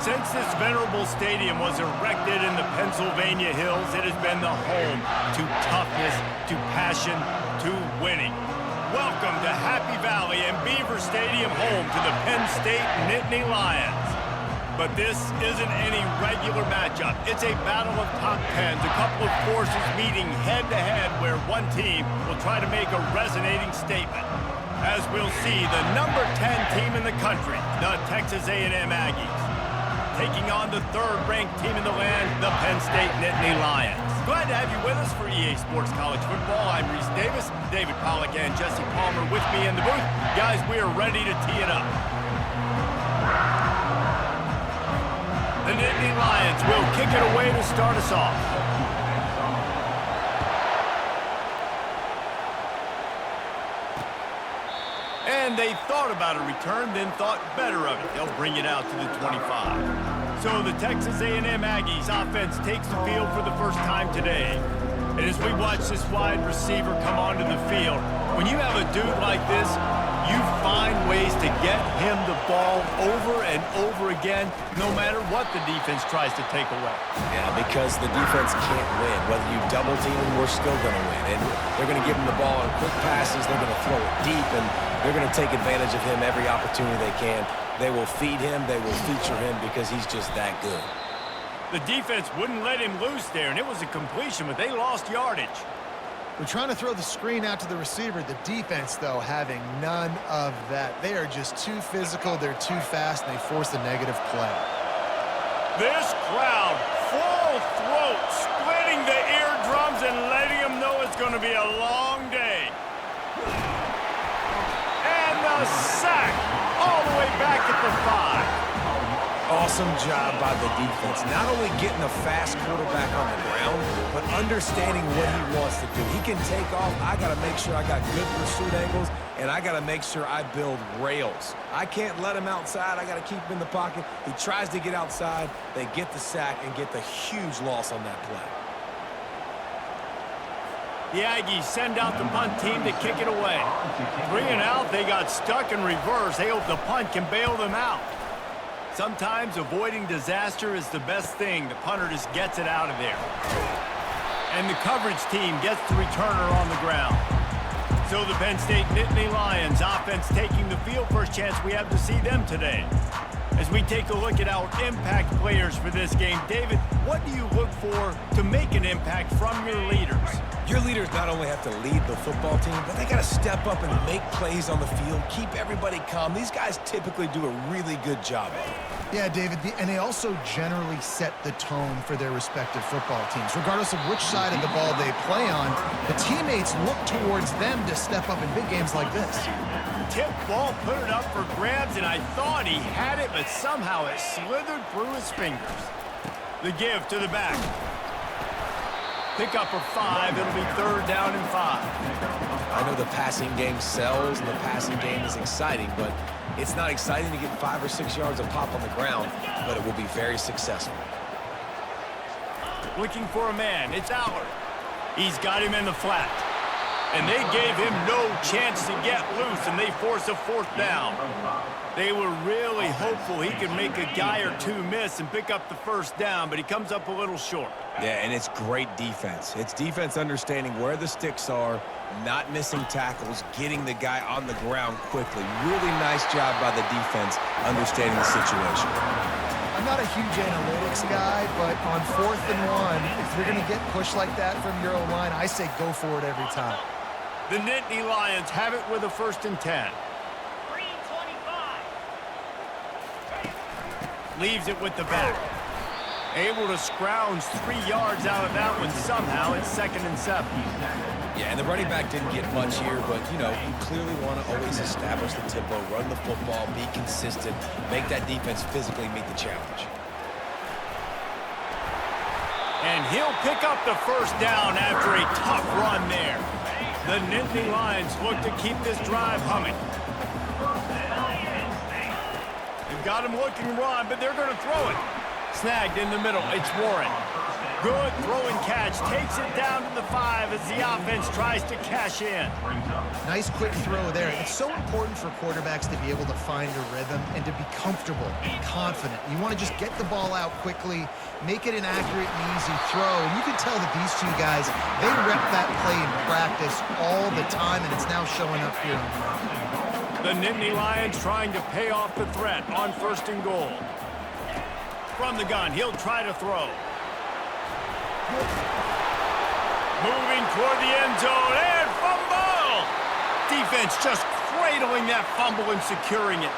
Since this venerable stadium was erected in the Pennsylvania hills, it has been the home to toughness, to passion, to winning. Welcome to Happy Valley and Beaver Stadium, home to the PennState Nittany Lions. But this isn't any regular matchup. It's a battle of top tens, a couple of forces meeting head-to-head where one team will try to make a resonating statement. As we'll see, the number 10 team in the country, the Texas A&M Aggies, taking on the third-ranked team in the land, the PennState Nittany Lions. Glad to have you with us for EA Sports College Football. I'm Reese Davis, David Pollack and Jesse Palmer with me in the booth. Guys, we are ready to tee it up. The Nittany Lions will kick it away to start us off. And they thought about a return, then thought better of it. They'll bring it out to the 25. So the Texas A&M Aggies offense takes the field for the first time today. And as we watch this wide receiver come onto the field, when you have a dude like this, you find ways to get him the ball over and over again, no matter what the defense tries to take away. Yeah, because the defense can't win. Whether you double team him, we're still going to win. And they're going to give him the ball on quick passes. They're going to throw it deep, and they're going to take advantage of him every opportunity they can. They will feed him. They will feature him because he's just that good. The defense wouldn't let him loose there, and it was a completion, but they lost yardage. We're trying to throw the screen out to the receiver. The defense, though, having none of that. They are just too physical. They're too fast, and they force a negative play. This crowd, full throat, splitting the eardrums and letting them know it's going to be a long day. And the sack all the way back at the 5. Awesome job by the defense. Not only getting a fast quarterback on the ground, but understanding what he wants to do. He can take off. I got to make sure I got good pursuit angles, and I got to make sure I build rails. I can't let him outside. I got to keep him in the pocket. He tries to get outside. They get the sack and get the huge loss on that play. The Aggies send out the punt team to kick it away. 3 and out, they got stuck in reverse. They hope the punt can bail them out. Sometimes avoiding disaster is the best thing. The punter just gets it out of there. And the coverage team gets the returner on the ground. So the Penn State Nittany Lions offense taking the field. First chance we have to see them today. As we take a look at our impact players for this game, David, what do you look for to make an impact from your leaders? Your leaders not only have to lead the football team, but they got to step up and make plays on the field, keep everybody calm. These guys typically do a really good job of it. Yeah, David, and they also generally set the tone for their respective football teams. Regardless of which side of the ball they play on, the teammates look towards them to step up in big games like this. Tip ball, put it up for grabs, and I thought he had it, but somehow it slithered through his fingers. The give to the back. Pick up for 5. It'll be 3rd down and 5. I know the passing game sells and the passing game is exciting, but it's not exciting to get 5 or 6 yards of pop on the ground, but it will be very successful. Looking for a man. It's Allard. He's got him in the flat. And they gave him no chance to get loose, and they force a 4th down. They were really hopeful he could make a guy or two miss and pick up the 1st down, but he comes up a little short. Yeah, and it's great defense. It's defense understanding where the sticks are, not missing tackles, getting the guy on the ground quickly. Really nice job by the defense understanding the situation. I'm not a huge analytics guy, but on 4th and 1, if you're going to get pushed like that from your O-line, I say go for it every time. The Nittany Lions have it with a 1st and 10. Leaves it with the back. Able to scrounge 3 yards out of that one somehow. It's 2nd and 7. Yeah, and the running back didn't get much here, but, you know, you clearly want to always establish the tempo, run the football, be consistent, make that defense physically meet the challenge. And he'll pick up the 1st down after a tough run there. The Nittany Lions look to keep this drive humming. They've got him looking to run, but they're going to throw it. Snagged in the middle. It's Warren. Good throwing catch. Takes it down to the 5 as the offense tries to cash in. Nice quick throw there. It's so important for quarterbacks to be able to find a rhythm and to be comfortable and confident. You want to just get the ball out quickly, make it an accurate and easy throw. And you can tell that these two guys, they rep that play in practice all the time, and it's now showing up here. The Nittany Lions trying to pay off the threat on 1st and goal. From the gun, he'll try to throw. Moving toward the end zone, and fumble! Defense just cradling that fumble and securing it.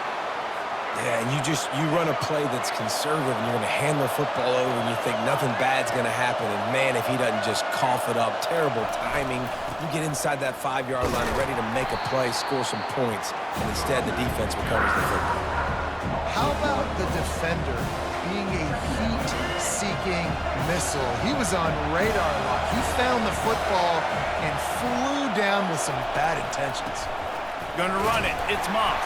Yeah, and you run a play that's conservative, and you're going to hand the football over, and you think nothing bad's going to happen. And, man, if he doesn't just cough it up, terrible timing. You get inside that 5-yard line ready to make a play, score some points, and instead the defense recovers the football. How about the defender being a heat-seeking missile? He was on radar lock. He found the football and flew down with some bad intentions. Gonna run it. It's Moss.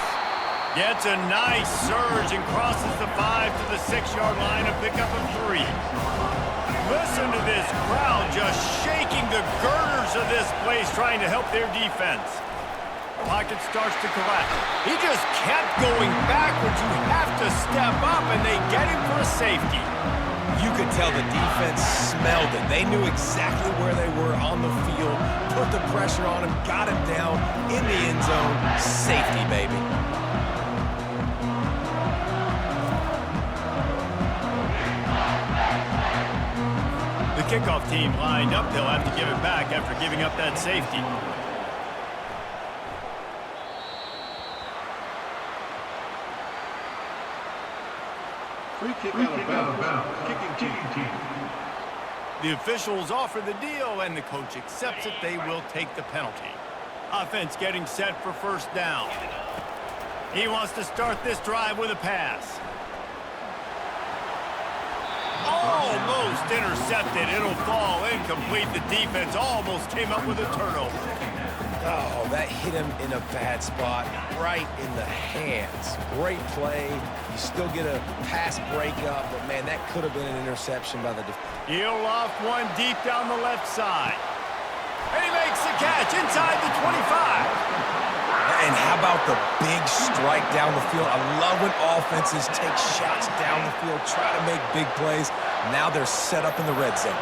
Gets a nice surge and crosses the 5 to the 6-yard line to pick up a 3. Listen to this crowd just shaking the girders of this place trying to help their defense. Pocket starts to collapse. He just kept going backwards. You have to step up, and they get him for a safety. You could tell the defense smelled it. They knew exactly where they were on the field, put the pressure on him, got him down in the end zone. Safety, baby. The kickoff team lined up. They'll have to give it back after giving up that safety. Free kick out of bounds. Kicking team. The officials offer the deal, and the coach accepts it. They will take the penalty. Offense getting set for 1st down. He wants to start this drive with a pass. Almost intercepted. It'll fall incomplete. The defense almost came up with a turnover. Oh, that hit him in a bad spot, right in the hands. Great play. You still get a pass breakup, but, man, that could have been an interception by the defense. He'll loft one deep down the left side. And he makes the catch inside the 25. And how about the big strike down the field? I love when offenses take shots down the field, try to make big plays. Now they're set up in the red zone.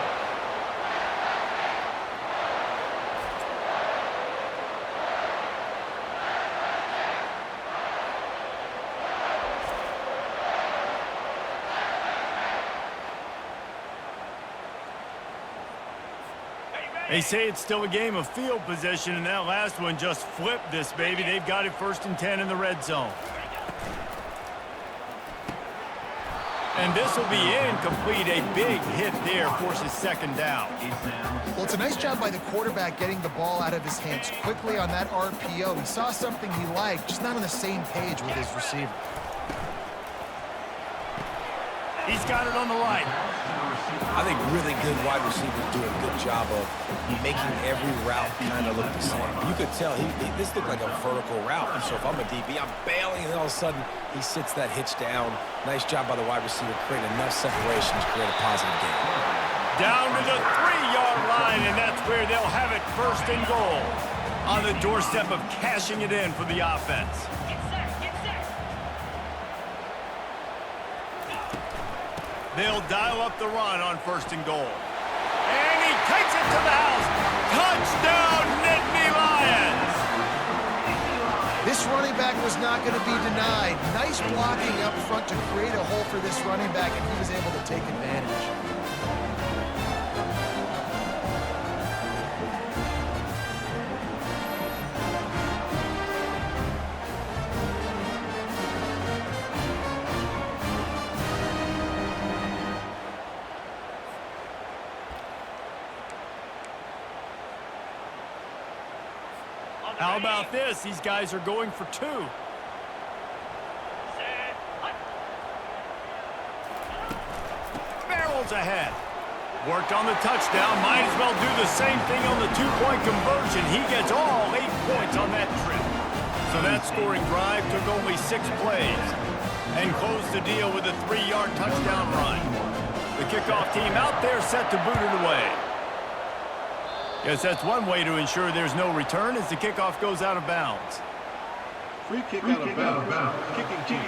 They say it's still a game of field position, and that last one just flipped this baby. They've got it 1st and 10 in the red zone. And this will be incomplete. A big hit there forces 2nd down. Well, it's a nice job by the quarterback getting the ball out of his hands quickly on that RPO. He saw something he liked, just not on the same page with his receiver. He's got it on the right. I think really good wide receivers do a good job of making every route kind of look the same. You could tell this looked like a vertical route. So if I'm a DB, I'm bailing, and all of a sudden he sits that hitch down. Nice job by the wide receiver creating enough separation to create a positive game. Down to the 3-yard line, and that's where they'll have it 1st and goal. On the doorstep of cashing it in for the offense. They'll dial up the run on 1st and goal. And he takes it to the house. Touchdown, Nittany Lions! This running back was not going to be denied. Nice blocking up front to create a hole for this running back, and he was able to take advantage. How about this? These guys are going for 2. Barrels ahead. Worked on the touchdown. Might as well do the same thing on the 2-point conversion. He gets all 8 points on that trip. So that scoring drive took only 6 plays and closed the deal with a 3-yard touchdown run. The kickoff team out there set to boot it away. Guess that's one way to ensure there's no return as the kickoff goes out of bounds. Free kick out of bounds. Kicking team.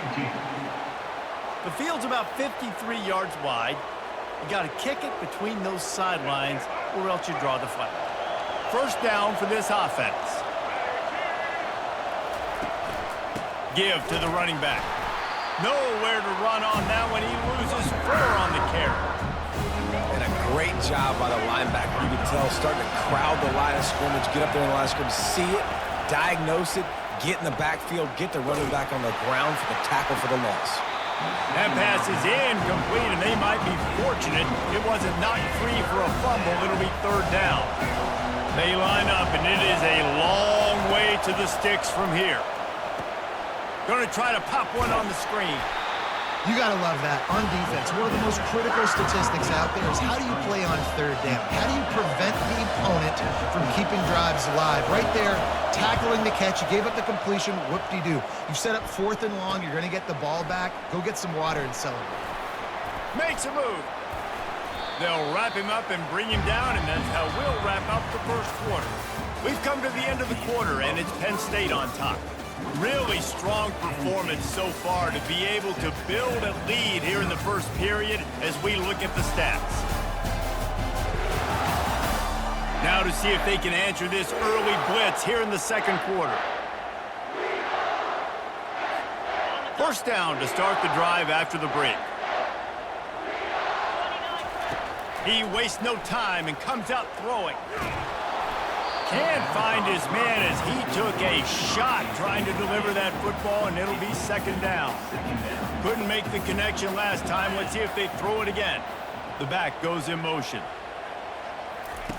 The field's about 53 yards wide. You got to kick it between those sidelines or else you draw the flag. First down for this offense. Give to the running back. Nowhere to run on that one. He loses 4 on the carry. And a great job by the linebacker. You can tell starting to crowd the line of scrimmage, get up there in the line of scrimmage, see it, diagnose it, get in the backfield, get the running back on the ground for the tackle for the loss. That pass is incomplete, and they might be fortunate it wasn't knocked free for a fumble. It'll be third down. They line up, and it is a long way to the sticks from here. Going to try to pop one on the screen. You got to love that. On defense, one of the most critical statistics out there is how do you play on third down? How do you prevent the opponent from keeping drives alive? Right there, tackling the catch. You gave up the completion. Whoop-de-doo. You set up 4th and long. You're going to get the ball back. Go get some water and celebrate. Makes a move. They'll wrap him up and bring him down, and that's how we'll wrap up the first quarter. We've come to the end of the quarter, and it's Penn State on top. Really strong performance so far to be able to build a lead here in the first period as we look at the stats. Now to see if they can answer this early blitz here in the second quarter. First down to start the drive after the break. He wastes no time and comes out throwing. Can't find his man as he took a shot trying to deliver that football, and it'll be second down. Couldn't make the connection last time. Let's see if they throw it again. The back goes in motion.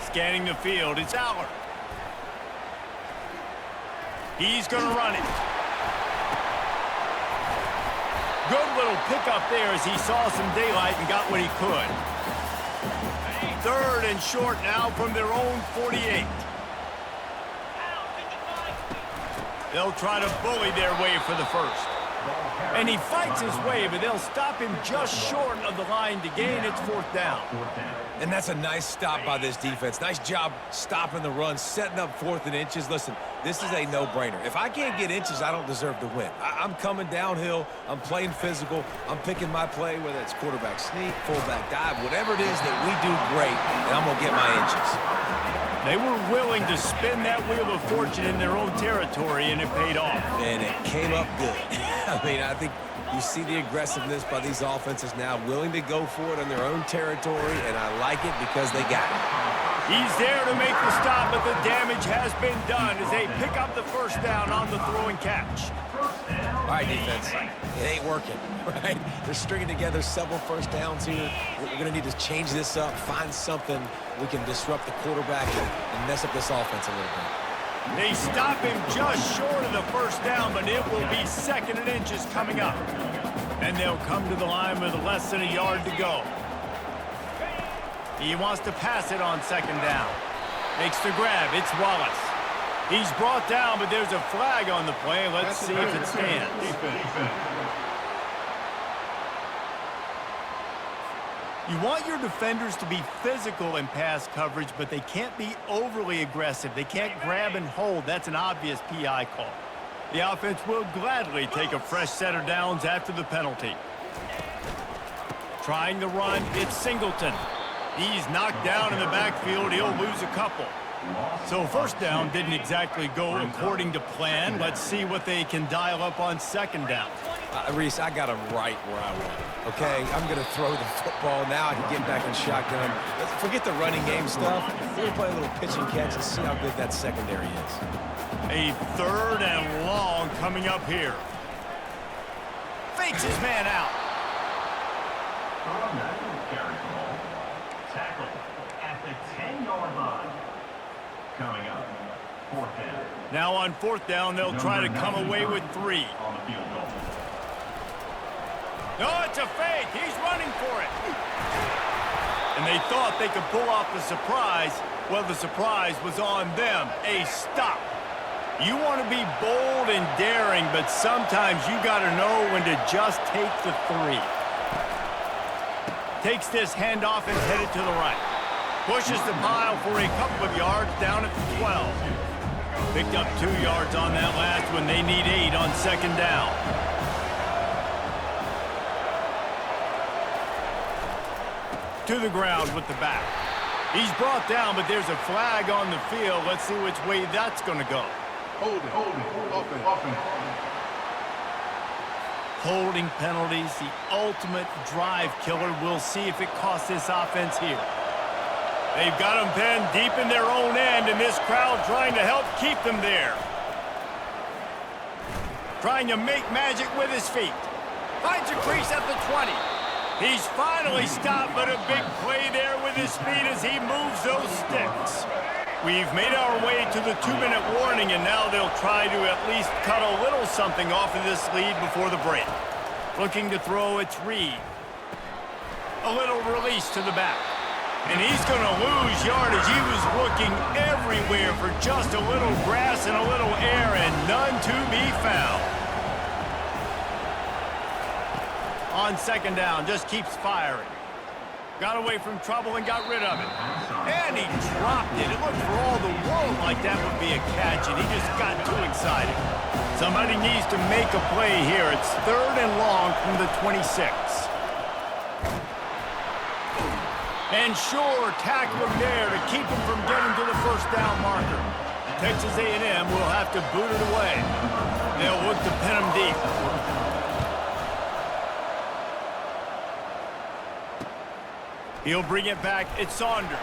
Scanning the field, it's Aller. He's going to run it. Good little pickup there as he saw some daylight and got what he could. Third and short now from their own 48. They'll try to bully their way for the first. And he fights his way, but they'll stop him just short of the line to gain its 4th down. And that's a nice stop by this defense. Nice job stopping the run, setting up 4th and inches. Listen, this is a no-brainer. If I can't get inches, I don't deserve to win. I'm coming downhill. I'm playing physical. I'm picking my play, whether it's quarterback sneak, fullback dive, whatever it is that we do great, and I'm going to get my inches. They were willing to spin that wheel of fortune in their own territory, and it paid off. And it came up good. I mean, I think you see the aggressiveness by these offenses now, willing to go for it in their own territory, and I like it because they got it. He's there to make the stop, but the damage has been done as they pick up the first down on the throw and catch. All right, defense, it ain't working, right? They're stringing together several first downs here. We're going to need to change this up, find something we can disrupt the quarterback and mess up this offense a little bit. They stop him just short of the first down, but it will be 2nd and inches coming up. And they'll come to the line with less than a yard to go. He wants to pass it on 2nd down. Makes the grab. It's Wallace. He's brought down, but there's a flag on the play. Let's see if it stands. You want your defenders to be physical in pass coverage, but they can't be overly aggressive. They can't grab and hold. That's an obvious PI call. The offense will gladly take a fresh set of downs after the penalty. Trying the run, it's Singleton. He's knocked down in the backfield. He'll lose a couple. So first down didn't exactly go according to plan. Let's see what they can dial up on 2nd down. Reese, I got him right where I want him, okay? I'm going to throw the football. Now I can get back in shotgun. Forget the running game stuff. We're going to play a little pitch and catch and see how good that secondary is. A 3rd and long coming up here. Fakes his man out. Tackle at the 10-yard line. Coming up, 4th down. Now on 4th down, they'll try to come away with 3. On the field goal. No, it's a fake. He's running for it. And they thought they could pull off the surprise. Well, the surprise was on them. A stop. You want to be bold and daring, but sometimes you got to know when to just take the 3. Takes this handoff and headed to the right. Pushes the pile for a couple of yards down at the 12. Picked up 2 yards on that last one. They need 8 on second down. To the ground with the back. He's brought down, but there's a flag on the field. Let's see which way that's going to go. Hold it. Offense. Holding penalties, the ultimate drive killer. We'll see if it costs this offense here. They've got them pinned deep in their own end, and this crowd trying to help keep them there. Trying to make magic with his feet. Finds a crease at the 20. He's finally stopped, but a big play there with his speed as he moves those sticks. We've made our way to the 2-minute warning, and now they'll try to at least cut a little something off of this lead before the break. Looking to throw, it's Reed. A little release to the back. And he's going to lose yardage. He was looking everywhere for just a little grass and a little air, and none to be found. On second down, just keeps firing. Got away from trouble and got rid of it. And he dropped it. It looked for all the world like that would be a catch, and he just got too excited. Somebody needs to make a play here. It's 3rd and long from the 26. And sure, tackling there to keep him from getting to the first down marker. Texas A&M will have to boot it away. They'll look to pin him deep. He'll bring it back. It's Saunders.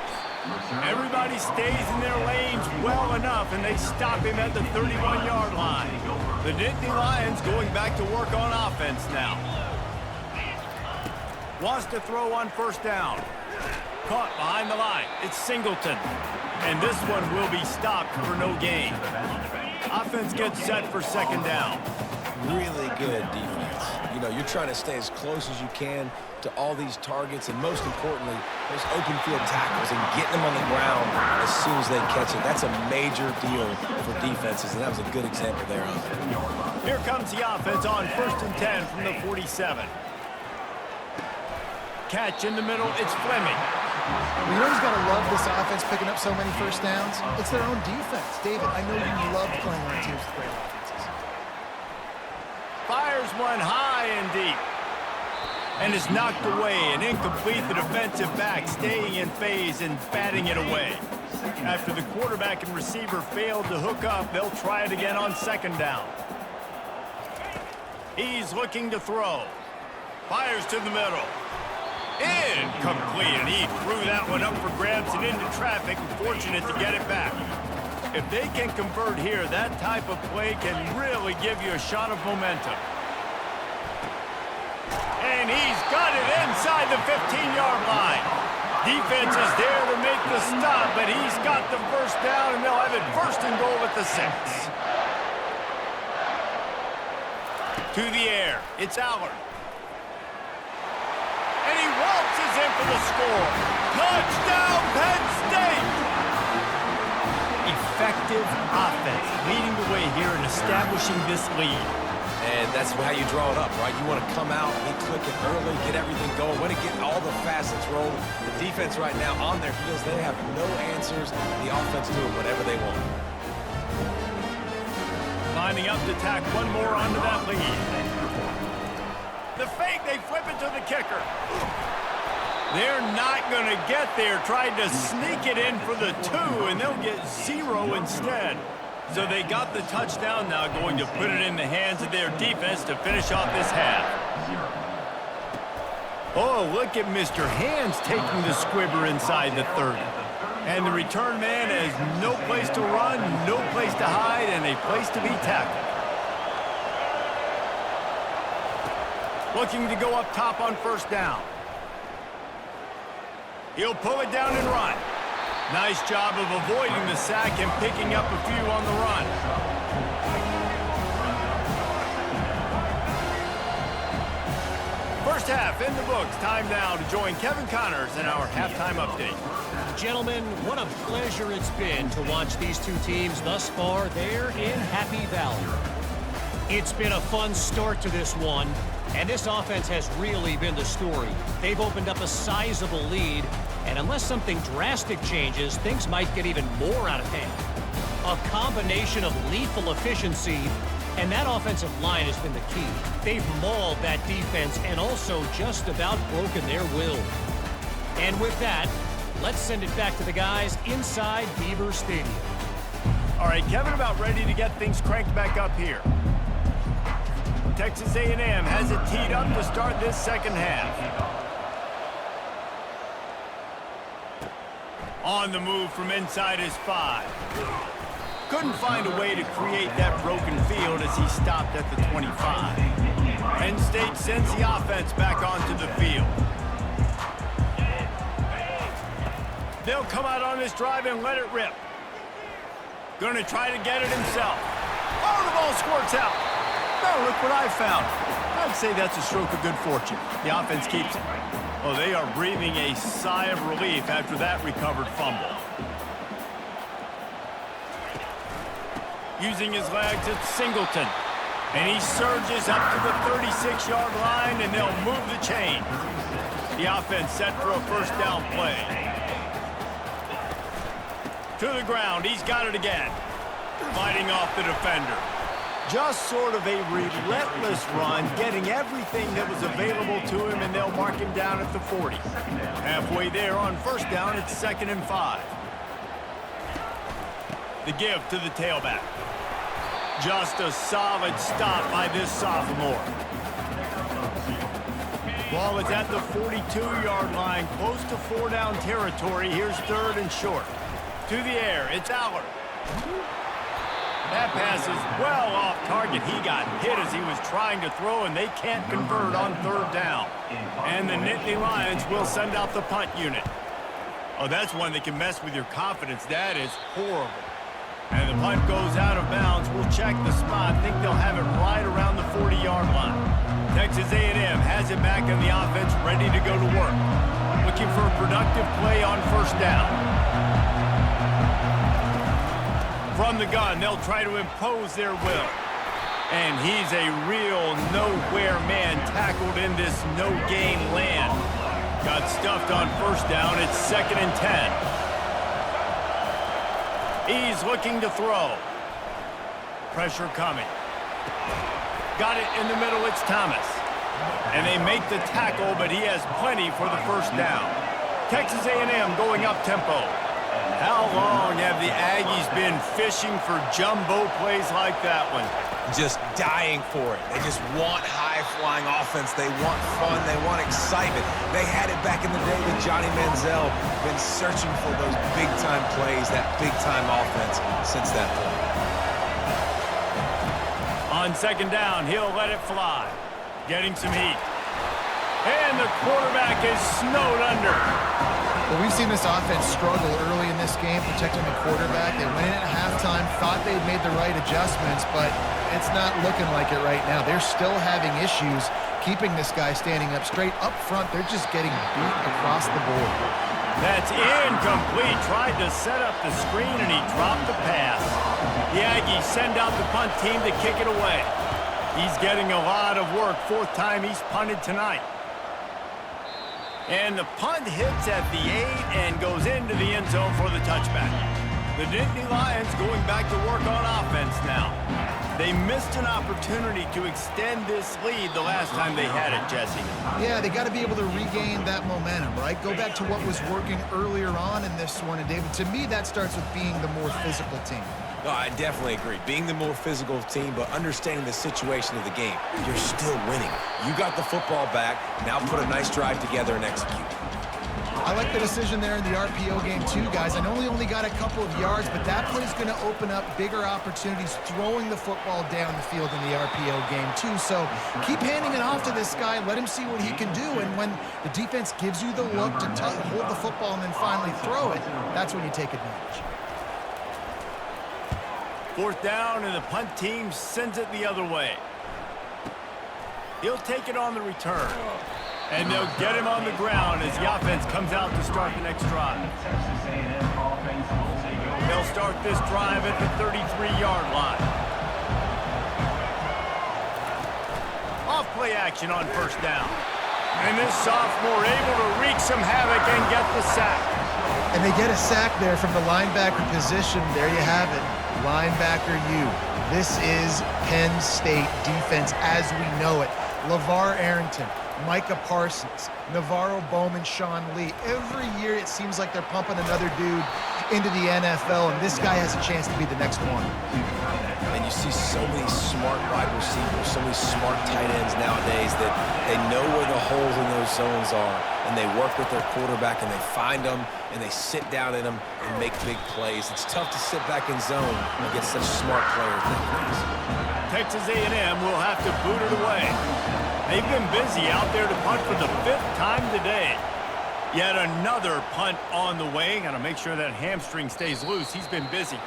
Everybody stays in their lanes well enough, and they stop him at the 31-yard line. The Nittany Lions going back to work on offense now. Wants to throw on first down. Caught behind the line. It's Singleton. And this one will be stopped for no gain. Offense gets set for second down. Really good defense. You know, you're trying to stay as close as you can to all these targets, and most importantly, those open field tackles and getting them on the ground as soon as they catch it. That's a major deal for defenses, and that was a good example there of it. Here comes the offense on 1st and 10 from the 47. Catch in the middle, it's Fleming. You always got to love this offense picking up so many first downs. It's their own defense. David, I know you love playing on teams with great offenses. Fires one high and deep. And is knocked away and incomplete. The defensive back staying in phase and batting it away. After the quarterback and receiver failed to hook up, they'll try it again on second down. He's looking to throw. Fires to the middle. Incomplete, and he threw that one up for grabs and into traffic. Fortunate to get it back. If they can convert here, that type of play can really give you a shot of momentum. And he's got it inside the 15-yard line. Defense is there to make the stop, but he's got the first down, and they'll have it 1st and goal at the 6. To the air, it's Allard. And he waltzes in for the score. Touchdown, Penn State! Effective offense, leading the way here and establishing this lead. And that's how you draw it up, right? You want to come out, be clicking early, get everything going, want to get all the facets rolling. The defense right now on their heels, they have no answers. The offense doing whatever they want. Lining up to tack one more onto that lead. The fake, they flip it to the kicker. They're not going to get there. Tried to sneak it in for the 2, and they'll get 0 instead. So they got the touchdown now, going to put it in the hands of their defense to finish off this half. Oh, look at Mr. Hands taking the squibber inside the 30. And the return man has no place to run, no place to hide, and a place to be tackled. Looking to go up top on first down. He'll pull it down and run. Nice job of avoiding the sack and picking up a few on the run. First half in the books. Time now to join Kevin Connors in our halftime update. Gentlemen, what a pleasure it's been to watch these two teams thus far there in Happy Valley. It's been a fun start to this one, and this offense has really been the story. They've opened up a sizable lead, and unless something drastic changes, things might get even more out of hand. A combination of lethal efficiency, and that offensive line has been the key. They've mauled that defense and also just about broken their will. And with that, let's send it back to the guys inside Beaver Stadium. All right, Kevin, about ready to get things cranked back up here. Texas A&M has it teed up to start this second half. On the move from inside his 5. Couldn't find a way to create that broken field as he stopped at the 25. Penn State sends the offense back onto the field. They'll come out on this drive and let it rip. Gonna try to get it himself. Oh, the ball squirts out. Oh, look what I found. I'd say that's a stroke of good fortune. The offense keeps it. Oh, they are breathing a sigh of relief after that recovered fumble. Using his legs, it's Singleton. And he surges up to the 36-yard line, and they'll move the chain. The offense set for a first down play. To the ground, he's got it again. Fighting off the defender. Just sort of a relentless run, getting everything that was available to him, and they'll mark him down at the 40. Halfway there on first down, it's 2nd and 5. The give to the tailback. Just a solid stop by this sophomore. Ball is at the 42-yard line, close to 4-down territory. Here's 3rd and short. To the air, it's Allard. That pass is well off target. He got hit as he was trying to throw, and they can't convert on 3rd down. And the Nittany Lions will send out the punt unit. Oh, that's one that can mess with your confidence. That is horrible. And the punt goes out of bounds. We'll check the spot. Think they'll have it right around the 40-yard line. Texas A&M has it back in the offense, ready to go to work. Looking for a productive play on first down. From the gun, they'll try to impose their will. And he's a real nowhere man tackled in this no-gain land. Got stuffed on first down. It's 2nd and 10. He's looking to throw. Pressure coming. Got it in the middle, it's Thomas. And they make the tackle, but he has plenty for the first down. Texas A&M going up-tempo. How long have the Aggies been fishing for jumbo plays like that one? Just dying for it. They just want high-flying offense. They want fun. They want excitement. They had it back in the day with Johnny Manziel. Been searching for those big-time plays, that big-time offense since that point. On 2nd down, he'll let it fly. Getting some heat. And the quarterback is snowed under. Well, we've seen this offense struggle early in this game, protecting the quarterback. They went in at halftime, thought they'd made the right adjustments, but it's not looking like it right now. They're still having issues keeping this guy standing up straight. Up front, they're just getting beat across the board. That's incomplete. Tried to set up the screen, and he dropped the pass. The Aggies send out the punt team to kick it away. He's getting a lot of work. 4th time he's punted tonight. And the punt hits at the 8 and goes into the end zone for the touchback. The Nittany Lions going back to work on offense now. They missed an opportunity to extend this lead the last time they had it, Jesse. Yeah, they got to be able to regain that momentum, right? Go back to what was working earlier on in this one. And, David, to me, that starts with being the more physical team. No, I definitely agree. Being the more physical team, but understanding the situation of the game. You're still winning. You got the football back. Now put a nice drive together and execute. I like the decision there in the RPO game too, guys. I know he only got a couple of yards, but that play is going to open up bigger opportunities throwing the football down the field in the RPO game too. So keep handing it off to this guy. Let him see what he can do. And when the defense gives you the look to hold the football and then finally throw it, that's when you take advantage. 4th down, and the punt team sends it the other way. He'll take it on the return. And they'll get him on the ground as the offense comes out to start the next drive. They'll start this drive at the 33-yard line. action on first down. And this sophomore able to wreak some havoc and get the sack. And they get a sack there from the linebacker position. There you have it. Linebacker U. This is Penn State defense as we know it. LeVar Arrington, Micah Parsons, Navarro Bowman, Sean Lee. Every year it seems like they're pumping another dude into the NFL, and this guy has a chance to be the next one. And you see so many smart wide receivers, so many smart tight ends nowadays that they know where the holes in those zones are, and they work with their quarterback, and they find them, and they sit down in them and make big plays. It's tough to sit back in zone against such smart players nowadays. Texas A&M will have to boot it away. They've been busy out there to punt for the 5th time today. Yet another punt on the way. Got to make sure that hamstring stays loose. He's been busy.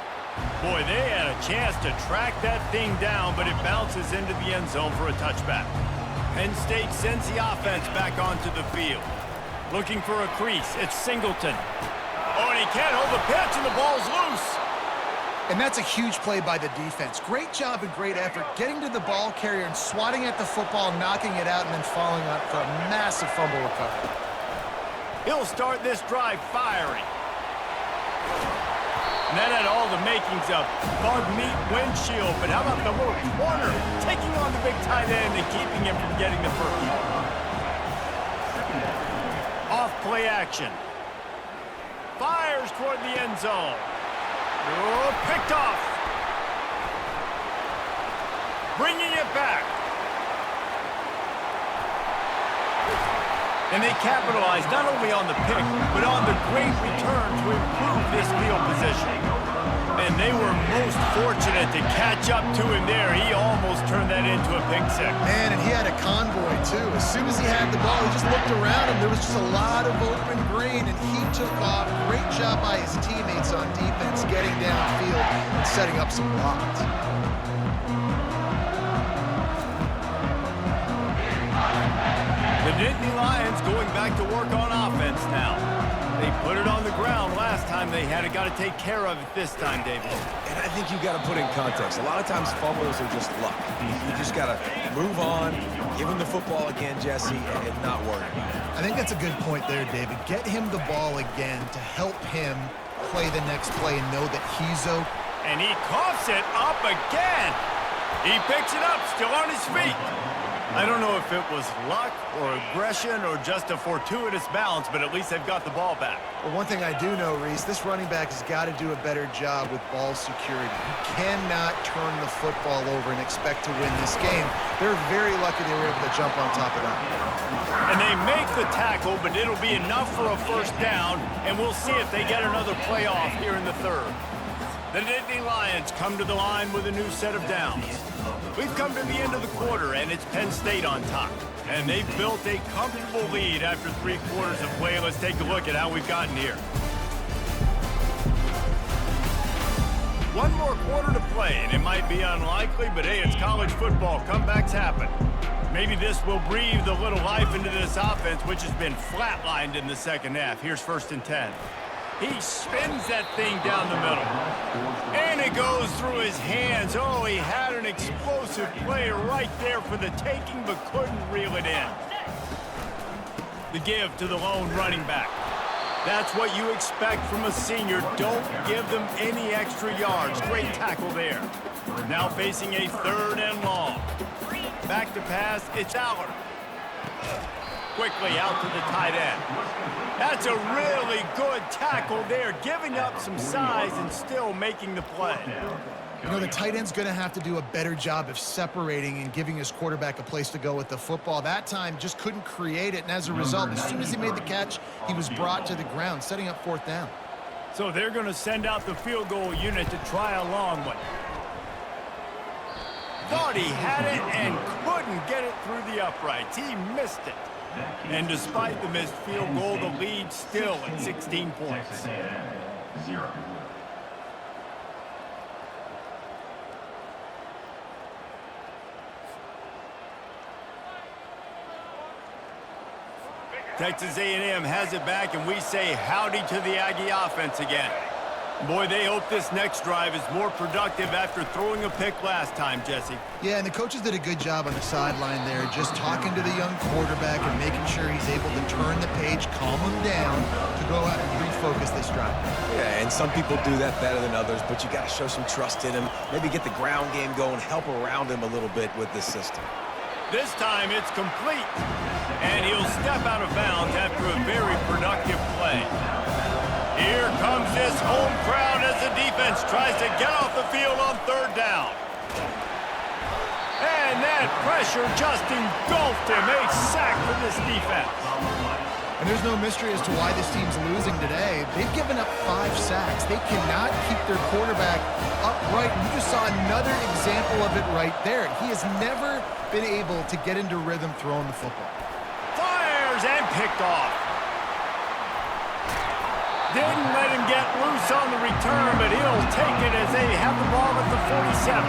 Boy, they had a chance to track that thing down, but it bounces into the end zone for a touchback. Penn State sends the offense back onto the field. Looking for a crease. It's Singleton. Oh, and he can't hold the pitch, and the ball's loose. And that's a huge play by the defense. Great job and great effort getting to the ball carrier and swatting at the football, knocking it out, and then following up for a massive fumble recovery. He'll start this drive firing. And that had all the makings of bug meat windshield, but how about the little corner taking on the big tight end and keeping him from getting the first? Off play action. Fires toward the end zone. Oh, picked off. Bringing it back. And they capitalized not only on the pick, but on the great return to improve this field position. And they were most fortunate to catch up to him there. He almost turned that into a pick six. Man, and he had a convoy, too. As soon as he had the ball, he just looked around him. There was just a lot of open green, and he took off. Great job by his teammates on defense, getting downfield and setting up some blocks. The Nittany Lions going back to work on offense now. They put it on the ground last time. They had got to take care of it this time, David. And I think you got to put in context. A lot of times fumbles are just luck. You just got to move on, give him the football again, Jesse, and not worry about it. I think that's a good point there, David. Get him the ball again to help him play the next play and know that he's okay. And he coughs it up again. He picks it up, still on his feet. I don't know if it was luck or aggression or just a fortuitous bounce, but at least they've got the ball back. Well, one thing I do know, Reese, this running back has got to do a better job with ball security. You cannot turn the football over and expect to win this game. They're very lucky they were able to jump on top of that. And they make the tackle, but it'll be enough for a first down, and we'll see if they get another playoff here in the third. The Nittany Lions come to the line with a new set of downs. We've come to the end of the quarter, and it's Penn State on top. And they've built a comfortable lead after 3 quarters of play. Let's take a look at how we've gotten here. 1 more quarter to play, and it might be unlikely, but hey, it's college football. Comebacks happen. Maybe this will breathe a little life into this offense, which has been flatlined in the second half. Here's 1st and 10. He spins that thing down the middle. And it goes through his hands. Oh, he had an explosive play right there for the taking, but couldn't reel it in. The give to the lone running back. That's what you expect from a senior. Don't give them any extra yards. Great tackle there. Now facing a 3rd and long. Back to pass, it's Aller. Quickly out to the tight end. That's a really good tackle there, giving up some size and still making the play. You know, the tight end's going to have to do a better job of separating and giving his quarterback a place to go with the football. That time just couldn't create it, and as a result, as soon as he made the catch, he was brought to the ground, setting up 4th down. So they're going to send out the field goal unit to try a long one. Thought he had it and couldn't get it through the uprights. He missed it. And despite the missed field goal, the lead still at 16 points. 0. Texas A&M has it back, and we say howdy to the Aggie offense again. Boy, they hope this next drive is more productive after throwing a pick last time, Jesse. Yeah, and the coaches did a good job on the sideline there, just talking to the young quarterback and making sure he's able to turn the page, calm him down to go out and refocus this drive. Yeah, and some people do that better than others, but you got to show some trust in him. Maybe get the ground game going, help around him a little bit with this system. This time it's complete, and he'll step out of bounds after a very productive play. Here comes this home crowd as the defense tries to get off the field on third down. And that pressure just engulfed him. A sack for this defense. And there's no mystery as to why this team's losing today. They've given up 5 sacks. They cannot keep their quarterback upright. And you just saw another example of it right there. He has never been able to get into rhythm throwing the football. Fires and picked off. Didn't let him get loose on the return, but he'll take it as they have the ball at the 47.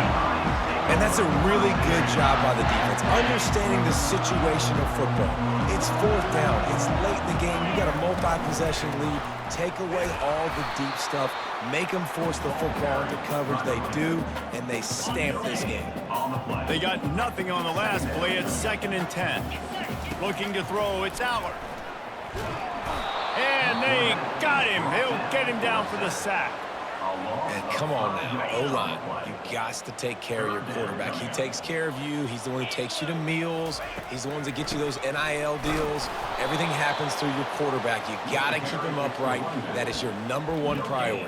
And that's a really good job by the defense, understanding the situation of football. It's fourth down. It's late in the game. You got a multi-possession lead. Take away all the deep stuff. Make them force the football into coverage. They do, and they stamp this game. They got nothing on the last play. It's 2nd and 10. Looking to throw. It's Aller. And they got him. He'll get him down for the sack. And come on now, O-line. You got to take care of your quarterback. He takes care of you. He's the one who takes you to meals. He's the one that gets you those NIL deals. Everything happens through your quarterback. You got to keep him upright. That is your #1 priority.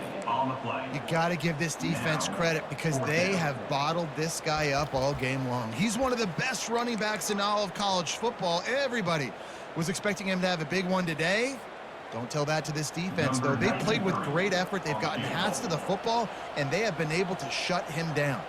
You got to give this defense credit because they have bottled this guy up all game long. He's one of the best running backs in all of college football. Everybody was expecting him to have a big one today. Don't tell that to this defense, though. They've played with great effort. They've gotten hats to the football, and they have been able to shut him down.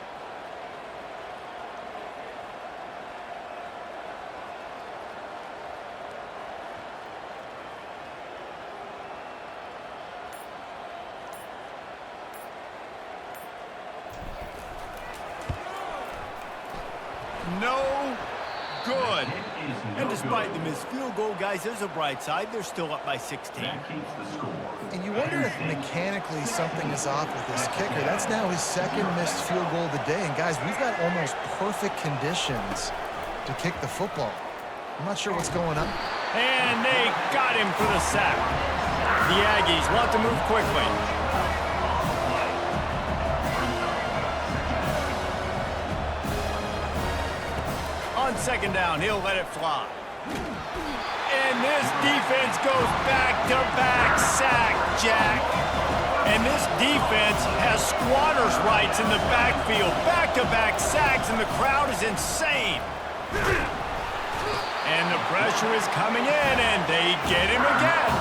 No good. And despite the missed field goal, guys, there's a bright side. They're still up by 16. And you wonder if mechanically something is off with this kicker. That's now his 2nd missed field goal of the day. And, guys, we've got almost perfect conditions to kick the football. I'm not sure what's going on. And they got him for the sack. The Aggies want to move quickly. On 2nd down, he'll let it fly. And this defense goes back-to-back sack, Jack. And this defense has squatters' rights in the backfield. Back-to-back sacks, and the crowd is insane. And the pressure is coming in, and they get him again.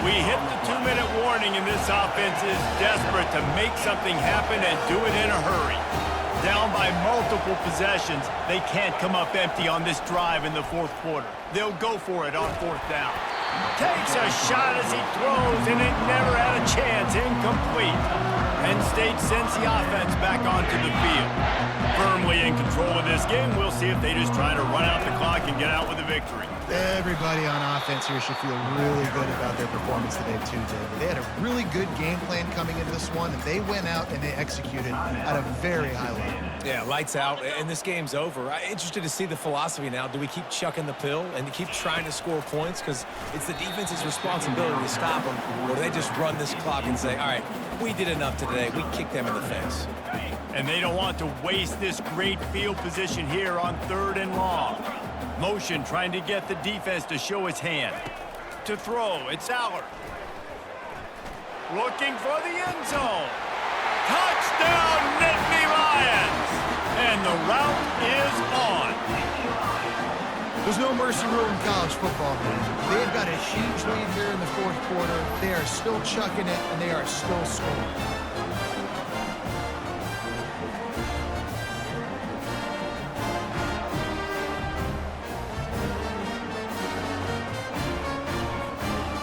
We hit the 2-minute warning, and this offense is desperate to make something happen and do it in a hurry. Down by multiple possessions, they can't come up empty on this drive in the 4th quarter. They'll go for it on 4th down. Takes a shot as he throws, and it never had a chance. Incomplete. Penn State sends the offense back onto the field. Firmly in control of this game. We'll see if they just try to run out the clock and get out with a victory. Everybody on offense here should feel really good about their performance today, too, David. They had a really good game plan coming into this one, and they went out and they executed at a very high level. Yeah, lights out, and this game's over. I'm interested to see the philosophy now. Do we keep chucking the pill and keep trying to score points? Because it's the defense's responsibility to stop them. Or do they just run this clock and say, all right, we did enough today. We kicked them in the face. And they don't want to waste this great field position here on 3rd and long. Motion trying to get the defense to show his hand. To throw, it's Aller. Looking for the end zone. Touchdown, Nittany Lions! And the route is on. There's no mercy rule in college football, man. They've got a huge lead here in the 4th quarter. They are still chucking it, and they are still scoring.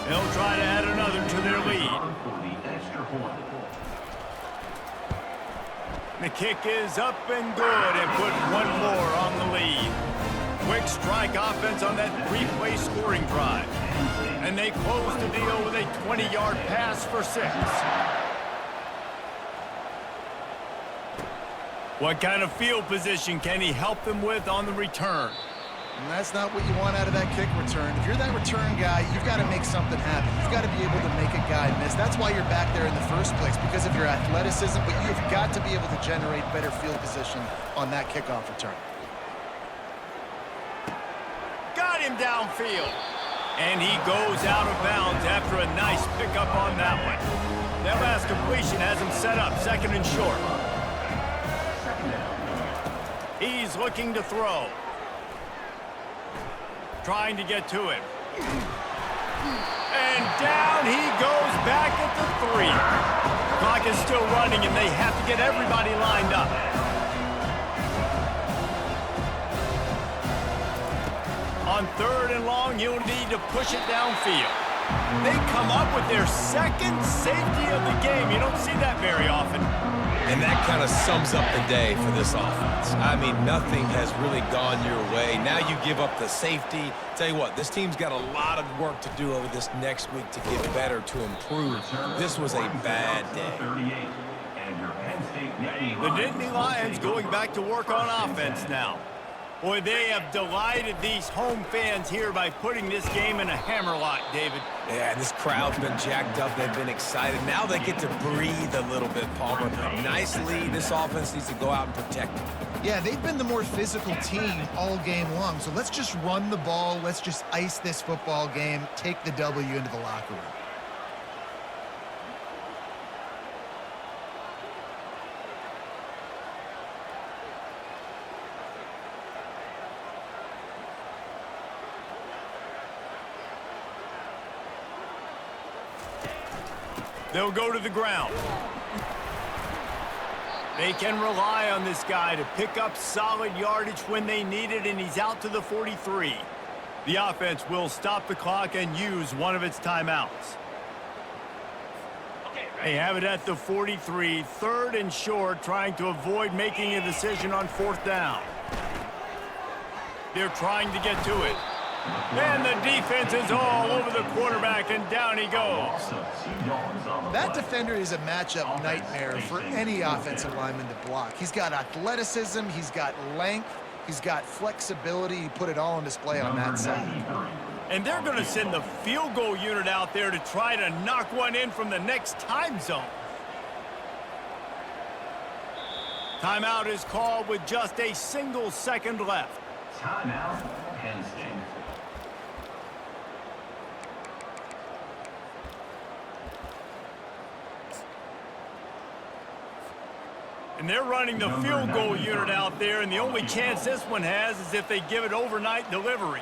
They'll try to add another to their lead. The kick is up and good and put one more on the lead. Quick strike offense on that 3-play scoring drive. And they close the deal with a 20-yard pass for 6. What kind of field position can he help them with on the return? And that's not what you want out of that kick return. If you're that return guy, you've got to make something happen. You've got to be able to make a guy miss. That's why you're back there in the first place, because of your athleticism, but you've got to be able to generate better field position on that kickoff return. Got him downfield. And he goes out of bounds after a nice pickup on that one. That last completion has him set up, 2nd and short. He's looking to throw. Trying to get to him. And down he goes back at the 3. Clock is still running, and they have to get everybody lined up. On 3rd and long, he'll need to push it downfield. They come up with their 2nd safety of the game. You don't see that very often. And that kind of sums up the day for this offense. I mean, nothing has really gone your way. Now you give up the safety. Tell you what, this team's got a lot of work to do over this next week to get better, to improve. This was a bad day. The Nittany Lions going back to work on offense now. Boy, they have delighted these home fans here by putting this game in a hammerlock, David. Yeah, this crowd's been jacked up. They've been excited. Now they get to breathe a little bit, Palmer. Nice lead. This offense needs to go out and protect it. Yeah, they've been the more physical team all game long. So let's just run the ball. Let's just ice this football game, take the W into the locker room. They'll go to the ground. They can rely on this guy to pick up solid yardage when they need it, and he's out to the 43. The offense will stop the clock and use one of its timeouts. They have it at the 43, 3rd and short, trying to avoid making a decision on 4th down. They're trying to get to it. And the defense is all over the quarterback, and down he goes. That defender is a matchup nightmare for any offensive lineman to block. He's got athleticism, he's got length, he's got flexibility. He put it all on display on that side. And they're going to send the field goal unit out there to try to knock one in from the next time zone. Timeout is called with just a single second left. Timeout, Penn State. And they're running the field goal unit out there, and the only chance this one has is if they give it overnight delivery.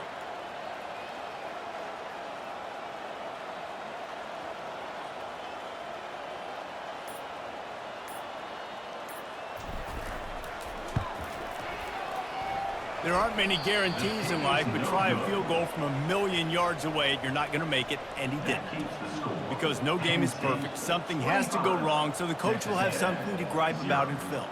There aren't many guarantees in life, but try a field goal from 1,000,000 yards away. You're not going to make it, and he didn't. Because no game is perfect. Something has to go wrong, so the coach will have something to gripe about in film.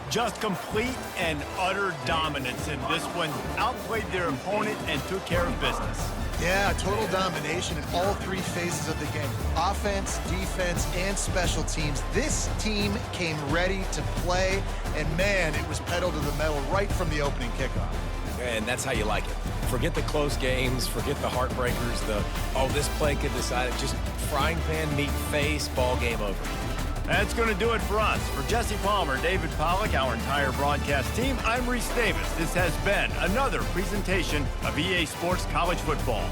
Just complete and utter dominance in this one. Outplayed their opponent and took care of business. Yeah, total domination in all 3 phases of the game. Offense, defense, and special teams. This team came ready to play, and man, it was pedal to the metal right from the opening kickoff. And that's how you like it. Forget the close games, forget the heartbreakers, this play could decide it. Just frying pan, meet face, ball game over. That's going to do it for us. For Jesse Palmer, David Pollack, our entire broadcast team, I'm Reese Davis. This has been another presentation of EA Sports College Football.